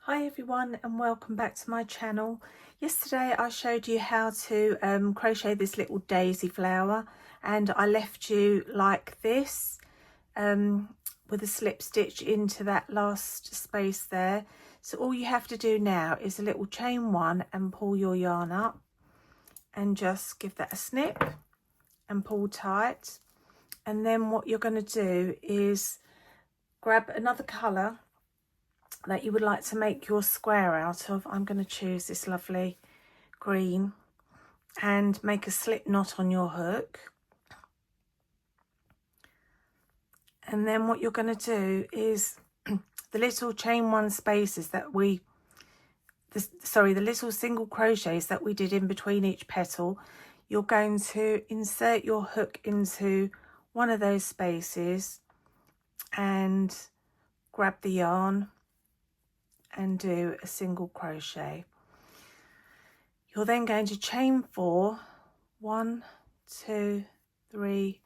Hi everyone and welcome back to my channel. Yesterday I showed you how to crochet this little daisy flower, and I left you like this with a slip stitch into that last space there. So all you have to do now is a little chain one and pull your yarn up and just give that a snip and pull tight. And then what you're going to do is grab another colour that you would like to make your square out of. I'm going to choose this lovely green and make a slip knot on your hook. And then what you're going to do is the little chain one spaces that the little single crochets that we did in between each petal, you're going to insert your hook into one of those spaces and grab the yarn and do a single crochet. You're then going to chain 4, 1, 2, 3,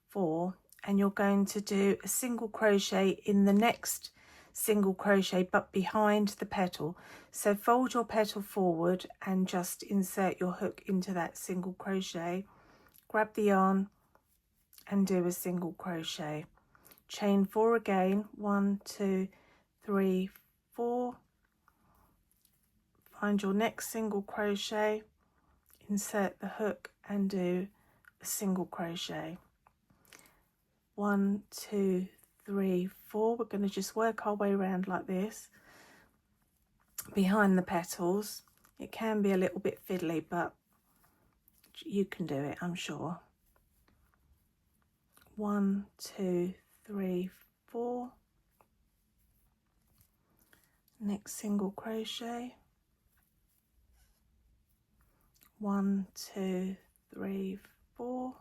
4, and you're going to do a single crochet in the next single crochet but behind the petal. So fold your petal forward and just insert your hook into that single crochet, grab the yarn and do a single crochet. Chain 4 again, 1, 2, 3, 4. Find your next single crochet, insert the hook and do a single crochet. 1, 2, 3, 4. We're going to just work our way around like this behind the petals. It can be a little bit fiddly, but you can do it, I'm sure. 1, 2, 3, 4. Next single crochet. 1, 2, 3, 4.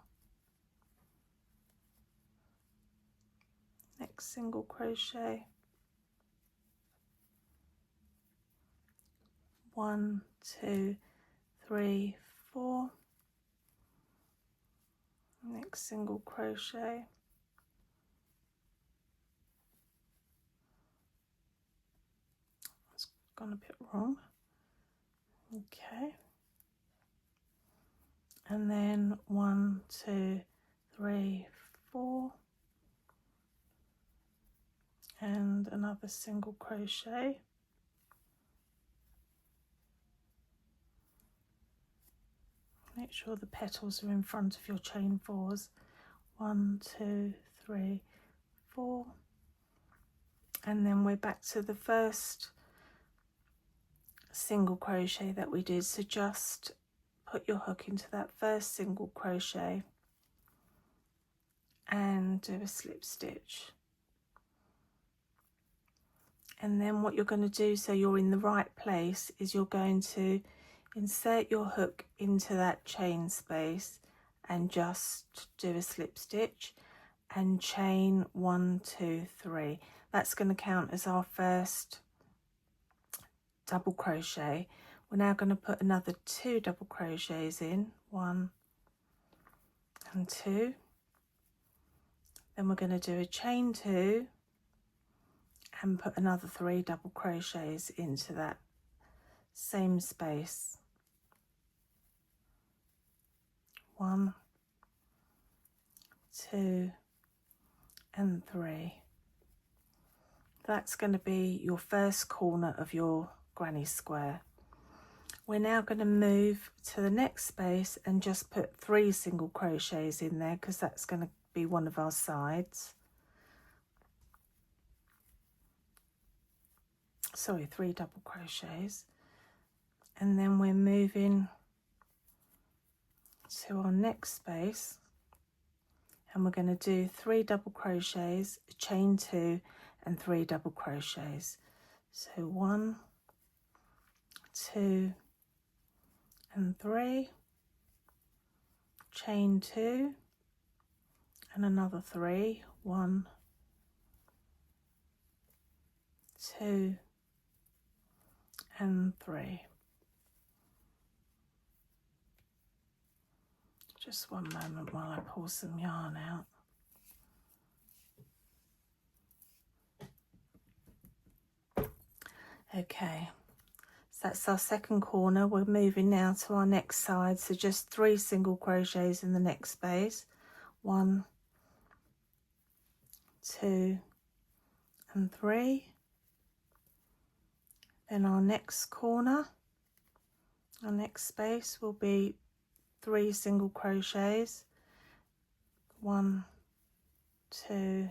Next single crochet. 1, 2, 3, 4. Next single crochet. It's gone a bit wrong. Okay. And then 1, 2, 3, 4. And another single crochet. Make sure the petals are in front of your chain 4s. 1, 2, 3, 4. And then we're back to the first single crochet that we did. So just put your hook into that first single crochet and do a slip stitch. And then what you're going to do, so you're in the right place, is you're going to insert your hook into that chain space and just do a slip stitch and chain 1, 2, 3. That's going to count as our first double crochet. We're now going to put another 2 double crochets in, 1 and 2. Then we're going to do a chain 2 and put another 3 double crochets into that same space. 1, 2 and 3. That's going to be your first corner of your granny square. We're now going to move to the next space and just put 3 single crochets in there because that's going to be one of our sides. Sorry, 3 double crochets. And then we're moving to our next space and we're going to do 3 double crochets, a chain 2 and 3 double crochets. So 1, 2 and 3, chain 2 and another 3, 1, 2 and 3. Just one moment while I pull some yarn out. Okay, so that's our second corner. We're moving now to our next side, so just 3 single crochets in the next space. 1, 2 and 3. Then our next corner, our next space will be 3 single crochets. 1, 2,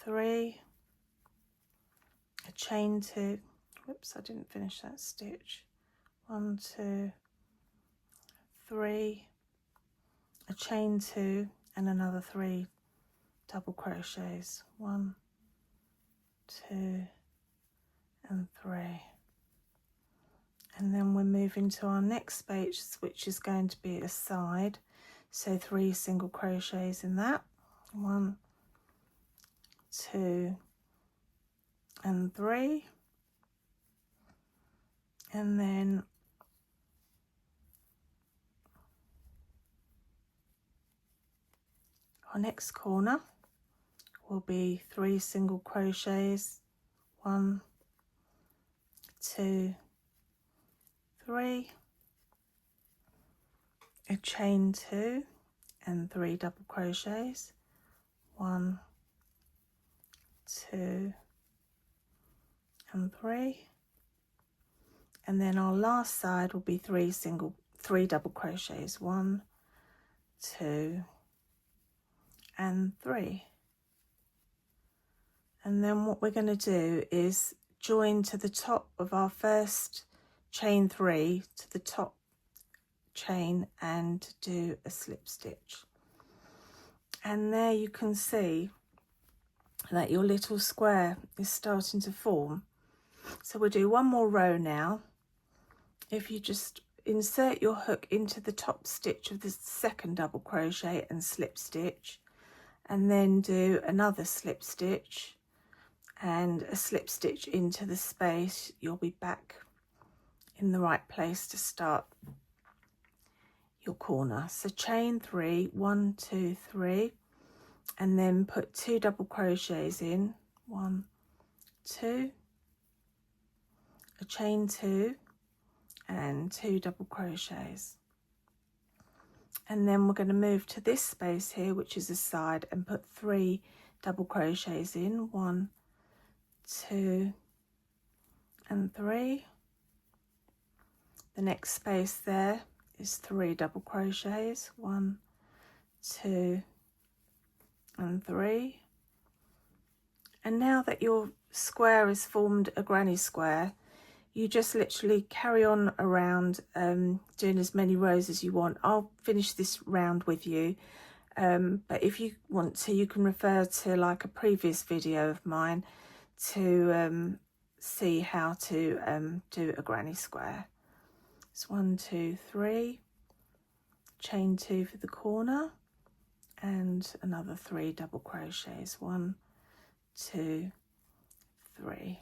3, a chain 2. Whoops, I didn't finish that stitch. 1, 2, 3, a chain 2 and another 3 double crochets. 1, 2 and 3. And then we're moving to our next space, which is going to be a side, so 3 single crochets in that. 1, 2 and 3. And then our next corner will be 3 single crochets. 1, 2, 3, a chain 2 and 3 double crochets. 1, 2 and 3. And then our last side will be 3 double crochets. 1, 2 and 3. And then what we're going to do is join to the top of our first chain 3 to the top chain and do a slip stitch. And there you can see that your little square is starting to form. So we'll do one more row now. If you just insert your hook into the top stitch of the second double crochet and slip stitch, and then do another slip stitch and a slip stitch into the space, you'll be back in the right place to start your corner. So chain 3, 1, 2, 3, and then put 2 double crochets in. 1, 2, a chain 2 and 2 double crochets. And then we're going to move to this space here, which is a side, and put 3 double crochets in. 1, 2 and 3. The next space there is 3 double crochets. 1, 2 and 3. And now that your square has formed a granny square, you just literally carry on around doing as many rows as you want. I'll finish this round with you, but if you want to, you can refer to like a previous video of mine to see how to do a granny square. It's 1, 2, 3, chain 2 for the corner, and another 3 double crochets. 1, 2, 3.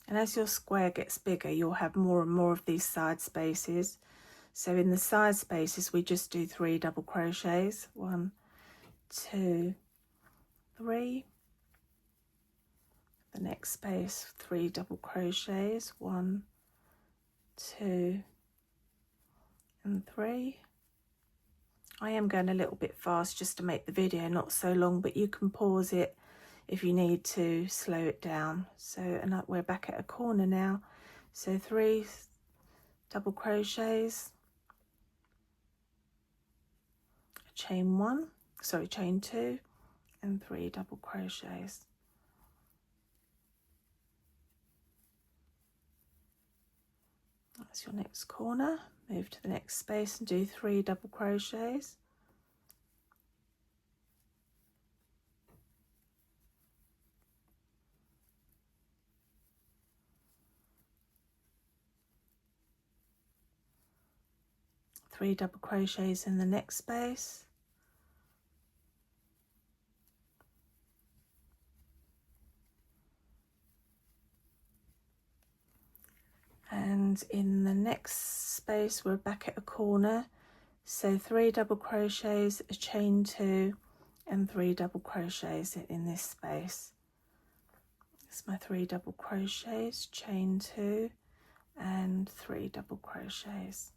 And as your square gets bigger, you'll have more and more of these side spaces. So in the side spaces, we just do 3 double crochets. 1, 2, 3. The next space, 3 double crochets. 1, 2 and 3. I am going a little bit fast just to make the video not so long, but you can pause it if you need to slow it down. So, and we're back at a corner now. So 3 double crochets, chain 2 and 3 double crochets. That's your next corner. Move to the next space and do 3 double crochets. Three double crochets in the next space. And in the next space, we're back at a corner. So 3 double crochets, a chain 2 and 3 double crochets in this space. my 3 double crochets, chain 2 and 3 double crochets.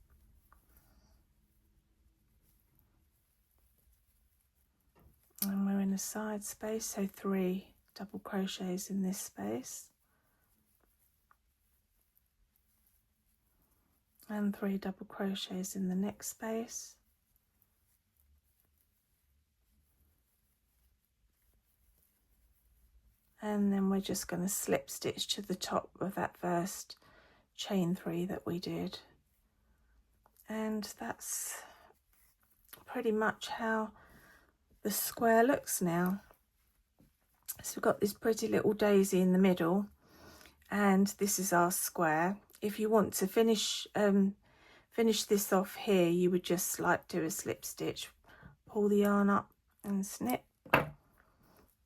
And we're in a side space, so 3 double crochets in this space and 3 double crochets in the next space. And then we're just going to slip stitch to the top of that first chain 3 that we did. And that's pretty much how the square looks now. So we've got this pretty little daisy in the middle, and this is our square. If you want to finish this off here, you would just like do a slip stitch, pull the yarn up and snip,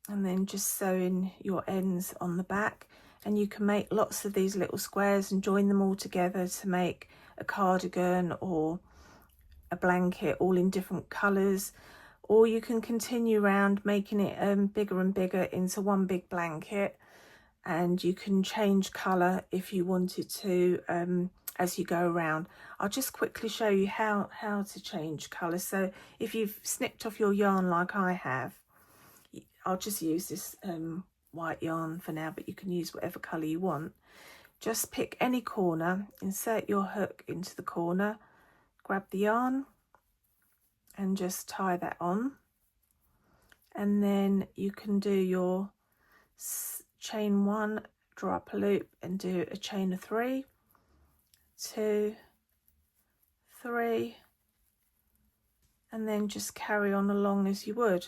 and then just sew in your ends on the back. And you can make lots of these little squares and join them all together to make a cardigan or a blanket, all in different colours. Or you can continue around making it bigger and bigger into one big blanket, and you can change colour if you wanted to as you go around. I'll just quickly show you how to change colour. So if you've snipped off your yarn like I have, I'll just use this white yarn for now, but you can use whatever colour you want. Just pick any corner, insert your hook into the corner, grab the yarn and just tie that on, and then you can do your chain 1, draw up a loop and do a chain of 3, 2, 3, and then just carry on along as you would.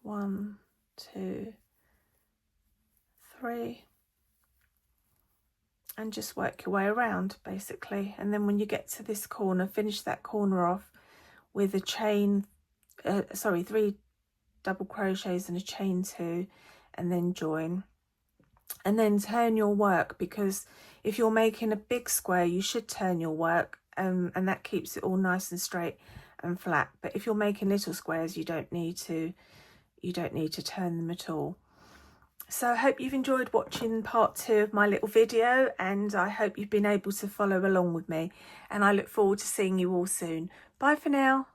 1, 2, 3, and just work your way around basically. And then when you get to this corner, finish that corner off with a chain 3 double crochets and a chain 2, and then join, and then turn your work, because if you're making a big square you should turn your work, and that keeps it all nice and straight and flat. But if you're making little squares, you don't need to turn them at all. So I hope you've enjoyed watching part 2 of my little video, and I hope you've been able to follow along with me, and I look forward to seeing you all soon. Bye for now.